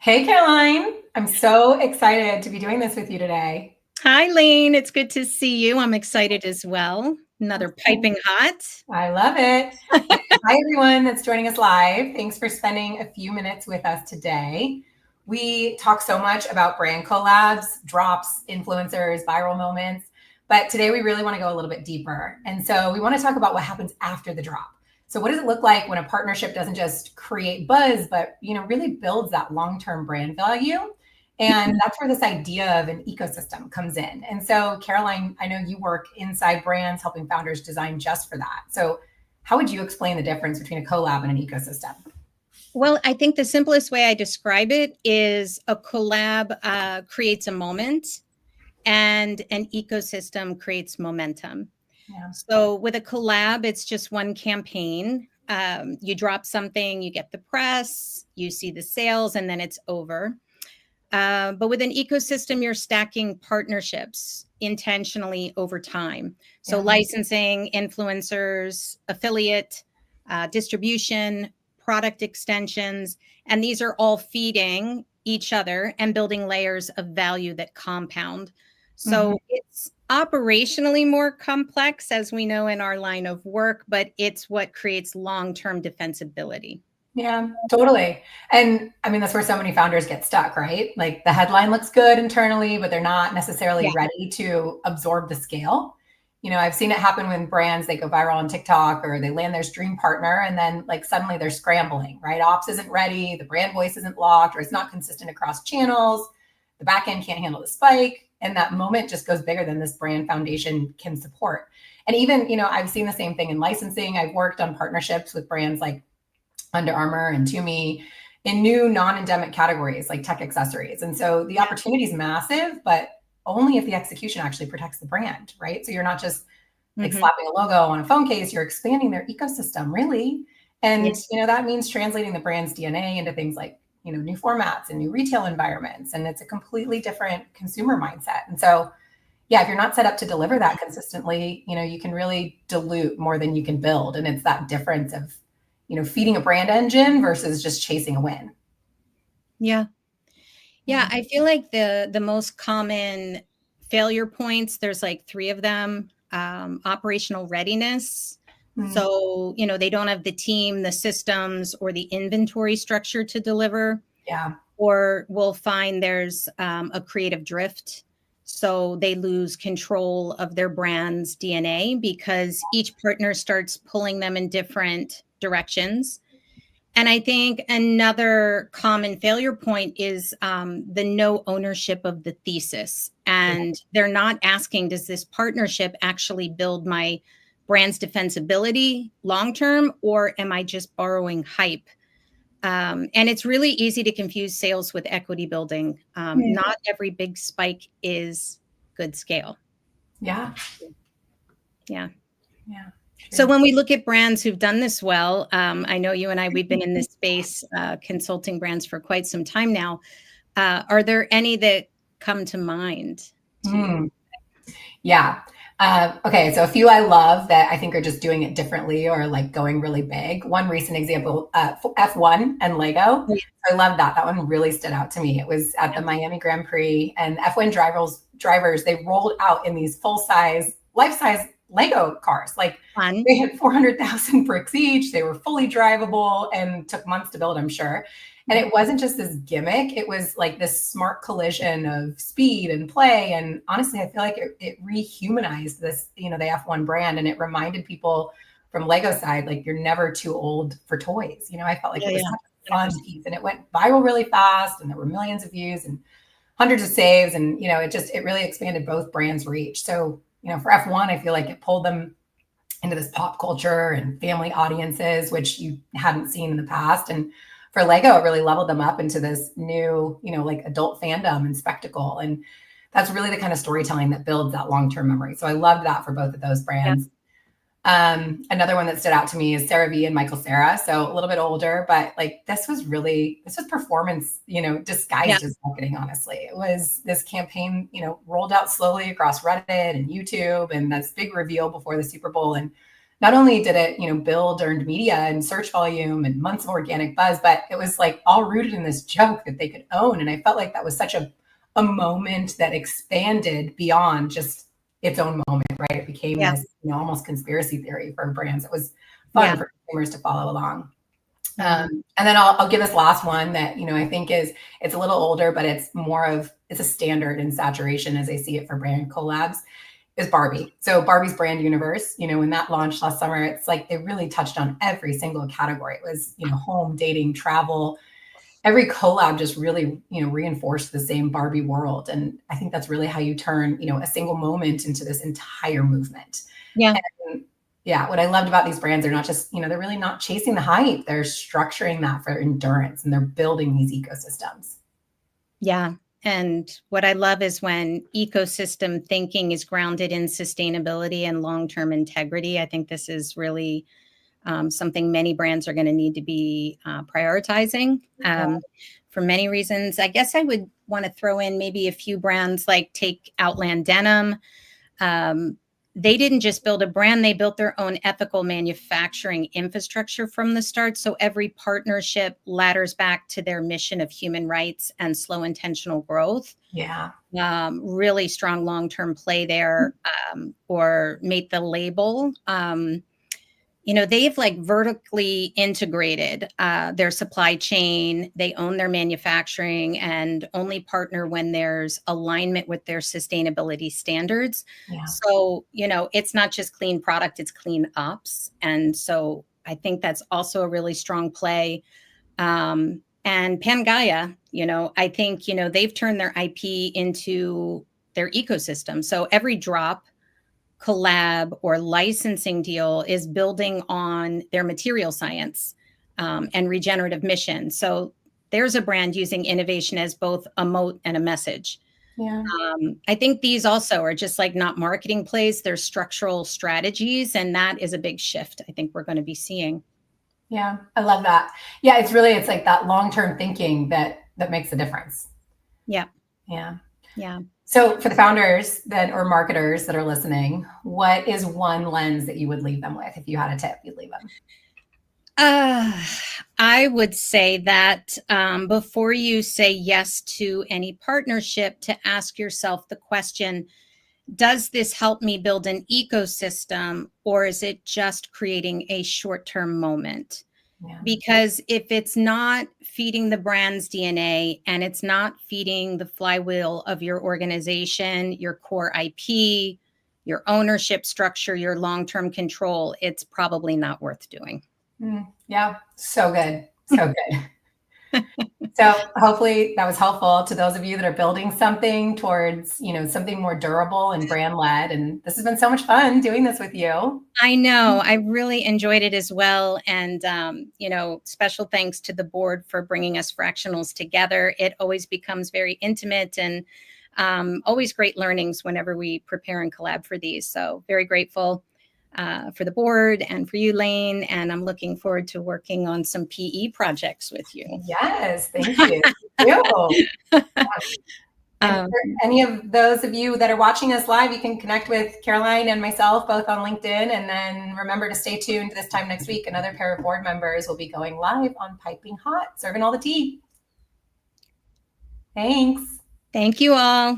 Hey, Caroline. I'm so excited to be doing this with you today. Hi, Lane. It's good to see you. I'm excited as well. Another Awesome. piping hot. I love it. Hi, everyone that's joining us live. Thanks for spending a few minutes with us today. We talk so much about brand collabs, drops, influencers, viral moments, but today we really want to go a little bit deeper. And so we want to talk about what happens after the drop. So what does it look like when a partnership doesn't just create buzz, but really builds that long-term brand value? And that's where this idea of an ecosystem comes in. And so, Caroline, I know you work inside brands helping founders design just for that. So how would you explain the difference between a collab and an ecosystem? Well, I think the simplest way I describe it is a collab creates a moment and an ecosystem creates momentum. Yeah. So with a collab, it's just one campaign. You drop something, you get the press, you see the sales, and then it's over. But with an ecosystem, you're stacking partnerships intentionally over time. So Yeah. licensing, influencers, affiliate, distribution, product extensions, and these are all feeding each other and building layers of value that compound. Mhm. So it's operationally more complex, as we know in our line of work, but it's what creates long-term defensibility. Yeah, totally. And I mean, that's where so many founders get stuck, right? Like the headline looks good internally, but they're not necessarily Yeah. ready to absorb the scale. I've seen it happen when brands they go viral on TikTok or they land their stream partner and then like suddenly they're scrambling, right? Ops isn't ready, the brand voice isn't locked, or it's not consistent across channels. The back end can't handle the spike. And that moment just goes bigger than this brand foundation can support. And even, I've seen the same thing in licensing. I've worked on partnerships with brands like Under Armour and Tumi in new non-endemic categories like tech accessories. And so the opportunity is massive, but only if the execution actually protects the brand, right? So you're not just like Mhm. slapping a logo on a phone case, you're expanding their ecosystem, really. Yeah. And that means translating the brand's DNA into things like, new formats and new retail environments. And it's a completely different consumer mindset. And so, yeah, if you're not set up to deliver that consistently, you can really dilute more than you can build. And it's that difference of, feeding a brand engine versus just chasing a win. Yeah. Yeah. Yeah, I feel like the most common failure points, there's like three of them. Operational readiness. Mm. So, they don't have the team, the systems, or the inventory structure to deliver. Yeah. Or we'll find there's a creative drift. So they lose control of their brand's DNA because each partner starts pulling them in different directions. And I think another common failure point is the no ownership of the thesis. And they're not asking, does this partnership actually build my brand's defensibility long term, or am I just borrowing hype? And it's really easy to confuse sales with equity building. Not every big spike is good scale. Yeah. Yeah. Yeah. So True. when we look at brands who've done this well, I know you and I, we've been in this space consulting brands for quite some time now. Are there any that come to mind to you? Mm. Yeah. Okay. So a few I love that I think are just doing it differently or like going really big. One recent example, F1 and Lego. Oh, yeah. I love that. That one really stood out to me. It was at the Miami Grand Prix, and F1 drivers they rolled out in these full size, life size Lego cars. Like Fun. they had 400,000 bricks each. They were fully drivable and took months to build, I'm sure. And it wasn't just this gimmick, it was like this smart collision of speed and play. And honestly, I feel like it rehumanized this, the F1 brand. And it reminded people from Lego side, like you're never too old for toys. I felt like Yeah, it was yeah. such a fun 100%. piece and it went viral really fast and there were millions of views and hundreds of saves. And, it really expanded both brands' reach. So, for F1, I feel like it pulled them into this pop culture and family audiences, which you hadn't seen in the past. And for Lego, it really leveled them up into this new, like adult fandom and spectacle. And that's really the kind of storytelling that builds that long-term memory. So I loved that for both of those Yeah. brands. Another one that stood out to me is Sarah V and Michael Sarah. So a little bit older, but like this was performance, disguised as marketing, honestly. It was this campaign, rolled out slowly across Reddit and YouTube and this big reveal before the Super Bowl. And not only did it, build earned media and search volume and months of organic buzz, but it was like all rooted in this joke that they could own. And I felt like that was such a moment that expanded beyond just its own moment, right? It became this, almost conspiracy theory for brands. It was fun for consumers to follow along. And then I'll give this last one that, I think it's a little older, but it's a standard in saturation as I see it for brand collabs, is Barbie. So Barbie's brand universe, when that launched last summer, it's like it really touched on every single category. It was, home, dating, travel. Every collab just really, reinforced the same Barbie world. And I think that's really how you turn, a single moment into this entire movement. Yeah. And what I loved about these brands, they're not just, they're really not chasing the hype. They're structuring that for endurance, and they're building these ecosystems. Yeah. And what I love is when ecosystem thinking is grounded in sustainability and long-term integrity. I think this is really something many brands are going to need to be prioritizing for many reasons. I guess I would want to throw in maybe a few brands, like take Outland Denim. They didn't just build a brand, they built their own ethical manufacturing infrastructure from the start. So every partnership ladders back to their mission of human rights and slow intentional growth. Yeah. Really strong long-term play there. Or Mate the Label. They've like vertically integrated their supply chain. They own their manufacturing and only partner when there's alignment with their sustainability standards. Yeah. So, it's not just clean product, it's clean ops. And so I think that's also a really strong play. And Pangaea, I think, they've turned their IP into their ecosystem. So every drop, collab, or licensing deal is building on their material science and regenerative mission. So there's a brand using innovation as both a moat and a message. Yeah. I think these also are just like not marketing plays, they're structural strategies. And that is a big shift I think we're going to be seeing. Yeah, I love that. Yeah, it's like that long-term thinking that makes a difference. Yeah. Yeah. Yeah. So for the founders or marketers that are listening, what is one lens that you would leave them with? If you had a tip, you'd leave them. I would say that before you say yes to any partnership, to ask yourself the question, does this help me build an ecosystem, or is it just creating a short-term moment? Yeah. Because if it's not feeding the brand's DNA and it's not feeding the flywheel of your organization, your core IP, your ownership structure, your long-term control, it's probably not worth doing. Yeah, so good. So good. So hopefully that was helpful to those of you that are building something towards, something more durable and brand led. And this has been so much fun doing this with you. I know. I really enjoyed it as well. And, special thanks to the board for bringing us fractionals together. It always becomes very intimate and always great learnings whenever we prepare and collab for these. So very grateful for the board and for you, Lane. And I'm looking forward to working on some PE projects with you. Yes, thank you. And for any of those of you that are watching us live, you can connect with Caroline and myself both on LinkedIn. And then remember to stay tuned this time next week. Another pair of board members will be going live on Piping Hot, serving all the tea. Thanks. Thank you all.